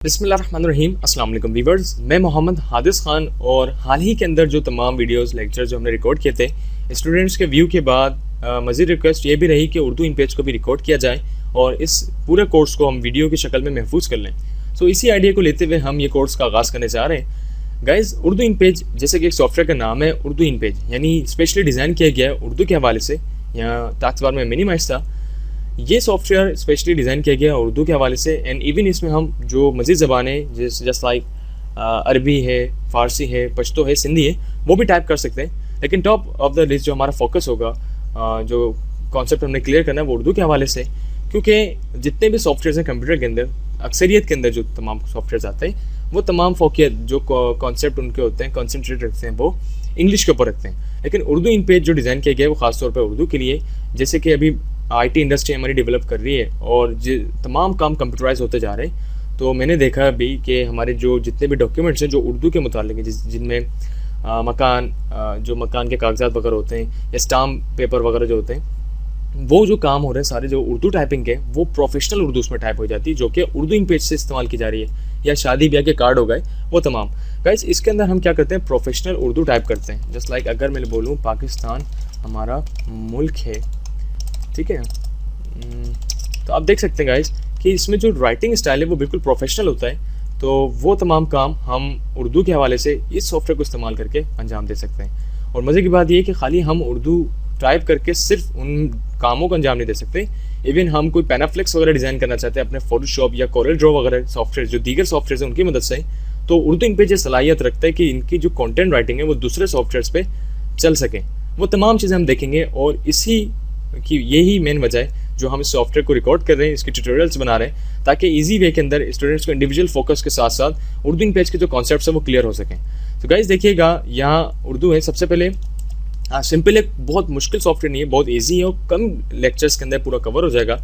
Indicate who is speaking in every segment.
Speaker 1: बिस्मिल्लाहिर्रहमानिर्रहीम। अस्सलाम वालेकुम व्यूअर्स, मैं मोहम्मद हादिस खान और हाल ही के अंदर जो तमाम वीडियोस लेक्चर जो हमने रिकॉर्ड किए थे स्टूडेंट्स के व्यू के बाद मज़ीद रिक्वेस्ट ये भी रही कि उर्दू इन पेज को भी रिकॉर्ड किया जाए और इस पूरे कोर्स को हम वीडियो की शक्ल में महफूज कर लें। सो इसी आइडिया को लेते हुए हम ये कोर्स का आगाज़ करने जा रहे हैं। गाइज़, उर्दू इन पेज जैसे कि एक सॉफ्टवेयर का नाम है उर्दू इन पेज, यानी स्पेशली डिज़ाइन किया गया है उर्दू के हवाले से। यहाँ ताकतवार में मिनिमाइज था, ये सॉफ्टवेयर स्पेशली डिज़ाइन किया गया उर्दू के हवाले से। एंड इवन इसमें हम जो मज़ीद ज़बानें जस्ट लाइक अरबी है, फ़ारसी है, पश्तो है, सिंधी है, वो भी टाइप कर सकते हैं। लेकिन टॉप ऑफ द लिस्ट जो हमारा फोकस होगा, जो कॉन्सेप्ट हमने क्लियर करना है वो उर्दू के हवाले से, क्योंकि जितने भी सॉफ्टवेयर हैं कंप्यूटर के अंदर, अक्सरियत के अंदर जो तमाम सॉफ्टवेयर आते हैं वो तमाम फोकियत जो कॉन्सेप्ट उनके होते हैं, कॉन्सेंट्रेट रखते हैं वो इंग्लिश के ऊपर रखते हैं। लेकिन उर्दू इन पेज जो डिज़ाइन किया गया है वो ख़ास तौर पर उर्दू के लिए, जैसे कि अभी आईटी इंडस्ट्री हमारी डेवलप कर रही है और तमाम काम कंप्यूटराइज होते जा रहे हैं। तो मैंने देखा अभी कि हमारे जो जितने भी डॉक्यूमेंट्स हैं जो उर्दू के मुतालिक हैं, जिनमें जो मकान के कागजात वगैरह होते हैं या स्टाम्प पेपर वगैरह जो होते हैं, वो जो काम हो रहे हैं सारे जो उर्दू टाइपिंग के, वो प्रोफेशनल उर्दू उसमें टाइप हो जाती है, जो कि उर्दू इन पेज से इस्तेमाल की जा रही है। या शादी ब्याह के कार्ड हो गए वो तमाम। गाइस, इसके अंदर हम क्या करते हैं, प्रोफेशनल उर्दू टाइप करते हैं। जस्ट लाइक अगर मैं बोलूँ पाकिस्तान हमारा मुल्क है, ठीक है, तो आप देख सकते हैं गाइस कि इसमें जो राइटिंग स्टाइल है वो बिल्कुल प्रोफेशनल होता है। तो वो तमाम काम हम उर्दू के हवाले से इस सॉफ्टवेयर को इस्तेमाल करके अंजाम दे सकते हैं। और मज़े की बात ये है कि खाली हम उर्दू टाइप करके सिर्फ उन कामों को अंजाम नहीं दे सकते, इवन हम कोई पैनाफ्लेक्स वगैरह डिज़ाइन करना चाहते हैं अपने फोटोशॉप या कोरल ड्रॉ वगैरह सॉफ्टवेयर जो दीगर सॉफ्टवेयर हैं उनकी मदद से, तो उर्दू इन पेज सलाहियत रखता है कि इनकी जो कंटेंट राइटिंग है वो दूसरे सॉफ्टवेयर्स पे चल सके। वो तमाम चीज़ें हम देखेंगे और इसी की यही मेन वजह है जो हम इस सॉफ्टवेयर को रिकॉर्ड कर रहे हैं, इसके ट्यूटोरियल्स बना रहे हैं, ताकि इजी वे के अंदर स्टूडेंट्स को इंडिविजुअल फोकस के साथ साथ उर्दू इन पेज के जो कॉन्सेप्ट्स हैं वो क्लियर हो सकें। तो गाइस देखिएगा, यहाँ उर्दू है। सबसे पहले सिंपल है, बहुत मुश्किल सॉफ्टवेयर नहीं है, बहुत ईजी है और कम लेक्चर्स के अंदर पूरा कवर हो जाएगा।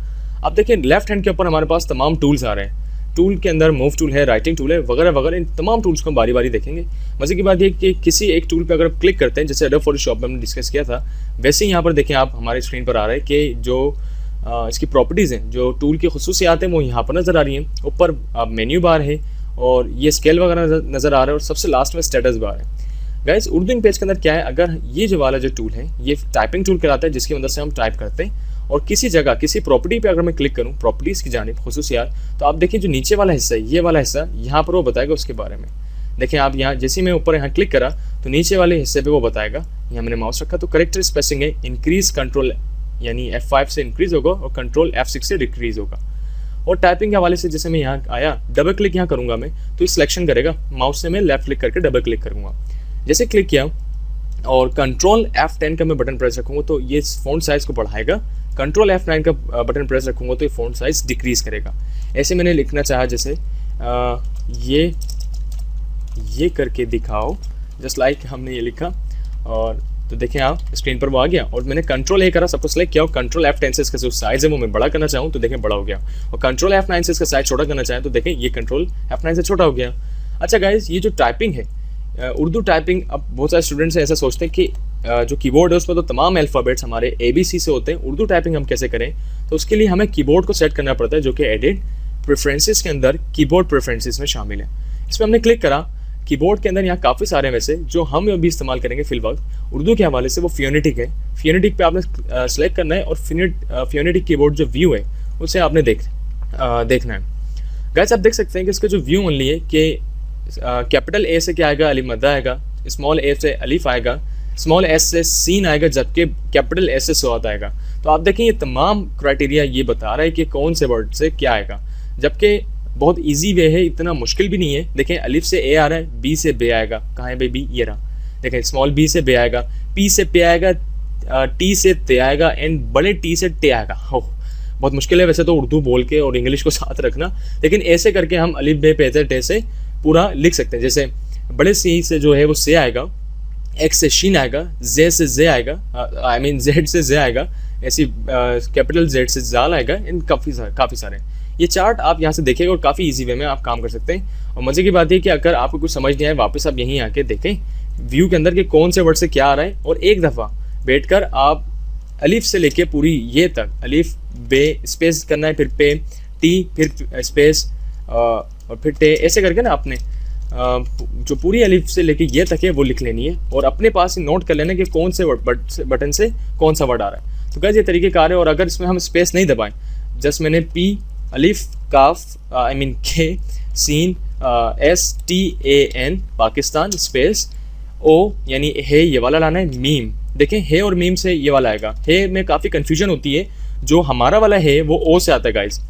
Speaker 1: आप देखिए लेफ्ट हैंड के ऊपर हमारे पास तमाम टूल्स आ रहे हैं। टूल के अंदर मूव टूल है, राइटिंग टूल है, वगैरह वगैरह। इन तमाम टूल्स को हम बारी बारी देखेंगे। मज़े की बात ये कि किसी एक टूल पे अगर आप क्लिक करते हैं, जैसे एडोब फोटोशॉप में हमने डिस्कस किया था, वैसे ही यहाँ पर देखें आप हमारे स्क्रीन पर आ रहा है कि जो इसकी प्रॉपर्टीज़ हैं, जो टूल की खसूसियात हैं वो यहाँ पर नज़र आ रही हैं। ऊपर मेन्यू बार है और ये स्केल वगैरह नज़र आ रहा है और सबसे लास्ट में स्टेटस बार है। गाइस, उर्दू इन पेज के अंदर क्या है, अगर ये जो वाला जो टूल है ये टाइपिंग टूल कहलाता है, जिसकी मदद से हम टाइप करते हैं। और किसी जगह किसी प्रॉपर्टी पे अगर मैं क्लिक करूँ, प्रॉपर्टीज़ की जानिब खसूसियात, तो आप देखिए जो नीचे वाला हिस्सा है, ये वाला हिस्सा, यहाँ पर वो बताएगा उसके बारे में। देखें आप यहाँ, जैसे मैं ऊपर यहाँ क्लिक करा तो नीचे वाले हिस्से पे वो बताएगा। यहाँ मैंने माउस रखा तो करेक्टर स्पेसिंग है, इंक्रीज कंट्रोल यानी F5 से इंक्रीज होगा और कंट्रोल F6 से डिक्रीज होगा। और टाइपिंग के हवाले से जैसे मैं यहाँ आया, डबल क्लिक यहाँ करूँगा मैं तो ये सिलेक्शन करेगा। माउस से मैं लेफ्ट क्लिक करके डबल क्लिक करूँगा। जैसे क्लिक किया और कंट्रोल F10 का मैं बटन प्रेस रखूँगा तो ये फ़ॉन्ट साइज़ को बढ़ाएगा। कंट्रोल F9 का बटन प्रेस रखूँगा तो ये फ़ॉन्ट साइज़ डिक्रीज़ करेगा। ऐसे मैंने लिखना चाहा जैसे ये करके दिखाओ, जस्ट लाइक हमने ये लिखा और तो देखें आप स्क्रीन पर वो आ गया। और मैंने कंट्रोल A करा, सबको सेलेक्ट किया और कंट्रोल F10 से इसका जो साइज़ है वो मैं बड़ा करना चाहूँ तो देखें बड़ा हो गया। और कंट्रोल F9 से इसका साइज़ छोटा करना चाहें तो देखें ये कंट्रोल F9 से छोटा हो गया। अच्छा गाइस, ये जो टाइपिंग है उर्दू टाइपिंग, अब बहुत सारे स्टूडेंट्स ऐसा सोचते हैं कि जो कीबोर्ड है उस पर तो तमाम अल्फ़ाबेट्स हमारे ABC से होते हैं, उर्दू टाइपिंग हम कैसे करें? तो उसके लिए हमें कीबोर्ड को सेट करना पड़ता है, जो कि एडिट प्रेफरेंसेस के अंदर कीबोर्ड प्रेफरेंसेस में शामिल है। इस पर हमने क्लिक करा, कीबोर्ड के अंदर यहाँ काफ़ी सारे में से जो हम अभी इस्तेमाल करेंगे फिल वक्त उर्दू के हवाले से वो फियोनेटिक है। फियोनेटिक पे आपने सेलेक्ट करना है और फियोनेटिक कीबोर्ड जो व्यू है उसे आपने देखना है। गाइस, आप देख सकते हैं कि इसका जो व्यू ओनली है कि कैपिटल A से क्या आएगा, अलिफ मद्दा आएगा, स्मॉल a से अलिफ आएगा, स्मॉल s से सीन आएगा, जबकि कैपिटल S से स्वाद आएगा। तो आप देखें ये तमाम क्राइटेरिया ये बता रहा है कि कौन से वर्ड से क्या आएगा, जबकि बहुत इजी वे है, इतना मुश्किल भी नहीं है। देखें अलिफ से A आ रहा है, B से बे आएगा, कहाँ है भाई B, ये रहा। देखें स्मॉल b से बे आएगा, P से पे आएगा, T से ते आएगा एंड बड़े T से टे आएगा। हो बहुत मुश्किल है वैसे तो उर्दू बोल के और इंग्लिश को साथ रखना, लेकिन ऐसे करके हम अलिफ बे पे टे से पूरा लिख सकते हैं। जैसे बड़े C से जो है वो से आएगा, X से शीन आएगा, Z से जे आएगा, आई मीन Z से जे आएगा, ऐसी कैपिटल Z से जाल आएगा, इन काफ़ी सारे ये चार्ट आप यहाँ से देखिएगा और काफ़ी इजी वे में आप काम कर सकते हैं। और मज़े की बात है कि अगर आपको कुछ समझ नहीं आए, वापस आप यहीं आके देखें व्यू के अंदर कि कौन से वर्ड से क्या आ रहा है, और एक दफ़ा बैठकर आप अलिफ से लेके पूरी ये तक, अलिफ बे स्पेस करना है, फिर पे टी, फिर स्पेस और फिर टे, ऐसे करके ना आपने जो पूरी अलिफ से लेके ये तक है वो लिख लेनी है और अपने पास ही नोट कर लेना कि कौन से बटन से कौन सा वर्ड आ रहा है। तो गाइस ये तरीक़ेकार है। और अगर इसमें हम स्पेस नहीं दबाएं, जस्ट मैंने पी अलिफ काफ आई मीन के सीन STAN पाकिस्तान स्पेस ओ यानी है ये वाला लाना है, मीम देखें है और मीम से ये वाला आएगा। है में काफ़ी कन्फ्यूजन होती है, जो हमारा वाला है वो ओ से आता है गाइस,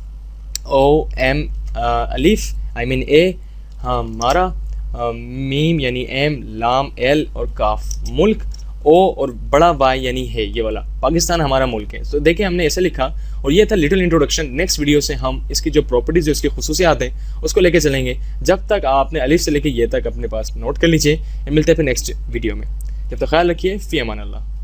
Speaker 1: OM अलिफ आई मीन ए हमारा, मीम यानी एम, लाम एल और काफ मुल्क, ओ और बड़ा वाई यानी है ये वाला, पाकिस्तान हमारा मुल्क है। तो देखिए हमने ऐसे लिखा और ये था लिटिल इंट्रोडक्शन। नेक्स्ट वीडियो से हम इसकी जो प्रॉपर्टीज़ जो इसकी खुसूसियात हैं उसको लेके चलेंगे। जब तक आपने अलिफ से लेके ये तक अपने पास नोट कर लीजिए। मिलते हैं फिर नेक्स्ट वीडियो में। जब तक ख्याल रखिए, फ़ी अमान अल्लाह।